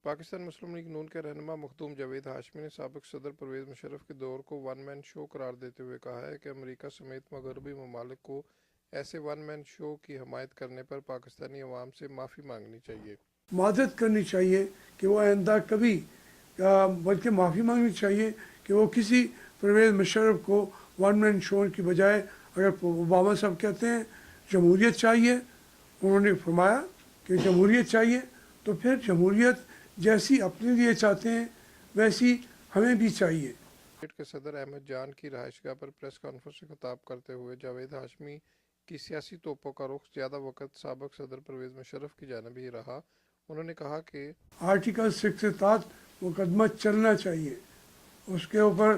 پاکستان مسلم league نون کے رہنما مخدوم جاوید ہاشمی نے سابق صدر پرویز مشرف کے دور کو ون مین شو قرار دیتے ہوئے کہا ہے کہ امریکہ سمیت مغربی ممالک کو ایسے ون مین شو کی حمایت کرنے پر پاکستانی عوام سے معافی مانگنی چاہیے۔ معذرت کرنی چاہیے کہ وہ آئندہ کبھی بلکہ معافی مانگنی چاہیے کہ وہ کسی پرویز مشرف کو ون مین شو کی بجائے اگر اوباما صاحب کہتے ہیں جمہوریت چاہیے، انہوں نے فرمایا کہ جمہوریت چاہیے، تو پھر جمہوریت جیسی اپنے لیے چاہتے ہیں ویسی ہمیں بھی چاہیے۔ اسٹیٹ کے صدر احمد جان کی رہائش گاہ پر پریس کانفرنس سے خطاب کرتے ہوئے جاوید ہاشمی کی سیاسی توپوں کا رخ زیادہ وقت سابق صدر پرویز مشرف کی جانب ہی رہا۔ انہوں نے کہا کہ آرٹیکل 6 کے تحت مقدمہ چلنا چاہیے، اس کے اوپر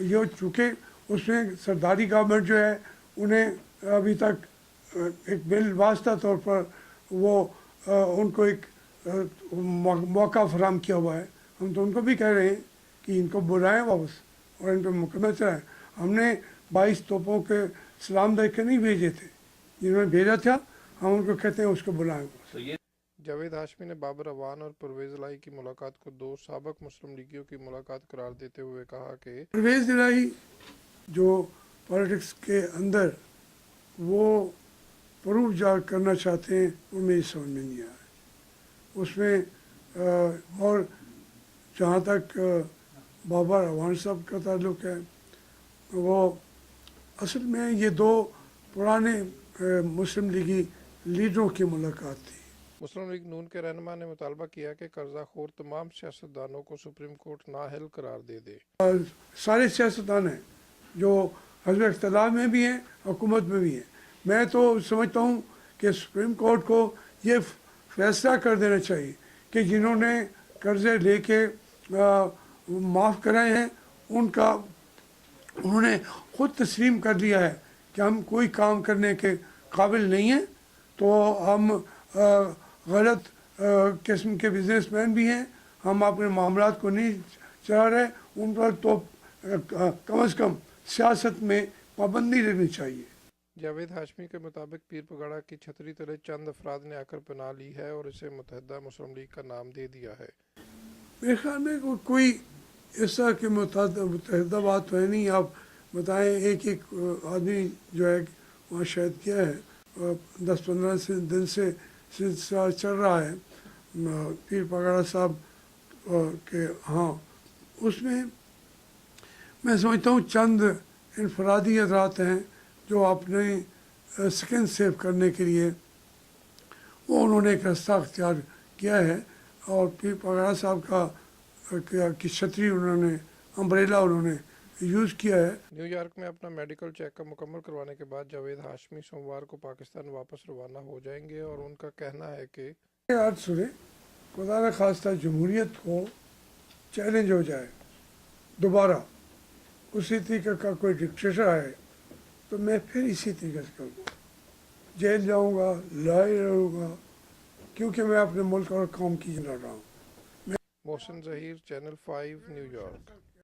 یہ چونکہ اس میں سرداری گورنمنٹ جو ہے انہیں ابھی تک ایک بل واسطہ طور پر وہ ان کو ایک موقع فراہم کیا ہوا ہے۔ ہم تو ان کو بھی کہہ رہے ہیں کہ ان کو بلائیں واپس اور ان پہ مقدمہ چلائیں۔ ہم نے 22 توپوں کے سلام دے کے نہیں بھیجے تھے، جنہوں نے بھیجا تھا ہم ان کو کہتے ہیں اس کو بلائیں واپس۔ جاوید ہاشمی نے بابر اعوان اور پرویز الہی کی ملاقات کو دو سابق مسلم لیگیوں کی ملاقات قرار دیتے ہوئے کہا کہ پرویز الہی جو پالیٹکس کے اندر وہ پروف جا کرنا چاہتے ہیں وہ میری سمجھ میں نہیں آیا اس میں، اور جہاں تک بابر اعوان صاحب کا تعلق ہے، وہ اصل میں یہ دو پرانے مسلم لیگی لیڈروں کی ملاقات تھی۔ مسلم لیگ نون کے رہنما نے مطالبہ کیا کہ قرضہ خور تمام سیاستدانوں کو سپریم کورٹ نااہل قرار دے دے۔ سارے سیاستدان ہیں جو حزب اختلاف میں بھی ہیں، حکومت میں بھی ہیں۔ میں تو سمجھتا ہوں کہ سپریم کورٹ کو یہ فیصلہ کر دینا چاہیے کہ جنہوں نے قرضے لے کے معاف کرائے ہیں انہوں نے خود تسلیم کر لیا ہے کہ ہم کوئی کام کرنے کے قابل نہیں ہیں، تو ہم غلط قسم کے بزنس مین بھی ہیں، ہم اپنے معاملات کو نہیں چلا رہے، ان پر تو کم از کم سیاست میں پابندی لگنی چاہیے۔ جاوید ہاشمی کے مطابق پیر پگاڑا کی چھتری تلے چند افراد نے آ کر پناہ لی ہے اور اسے متحدہ مسلم لیگ کا نام دے دیا ہے۔ میرے خیال میں کوئی اس طرح کے متحدہ بات تو ہے نہیں۔ آپ بتائیں ایک آدمی جو ہے وہاں شہید کیا ہے، 10-15 دن سے سلسلہ چل رہا ہے پیر پگاڑا صاحب کے ہاں، اس میں سمجھتا ہوں چند انفرادی حضرات ہیں جو اپنے سکن سیو کرنے کے لیے وہ انہوں نے ایک راستہ اختیار کیا ہے، اور پیر پگاڑا صاحب کی چھتری انہوں نے امبریلا انہوں نے یوز کیا ہے۔ نیو یارک میں اپنا میڈیکل چیک اپ مکمل کروانے کے بعد جاوید ہاشمی سوموار کو پاکستان واپس روانہ ہو جائیں گے، اور ان کا کہنا ہے کہ آج سنیں، خدا نہ خواستہ جمہوریت کو چیلنج ہو جائے دوبارہ، اسی طریقے کا کوئی ڈکٹیٹر آئے تو میں پھر اسی طریقے سے کروں گا، جیل جاؤں گا، لڑائی لڑوں گا، کیونکہ میں اپنے ملک اور قوم کی لڑ رہا ہوں۔ محسن ظہیر، چینل 5 نیو یارک۔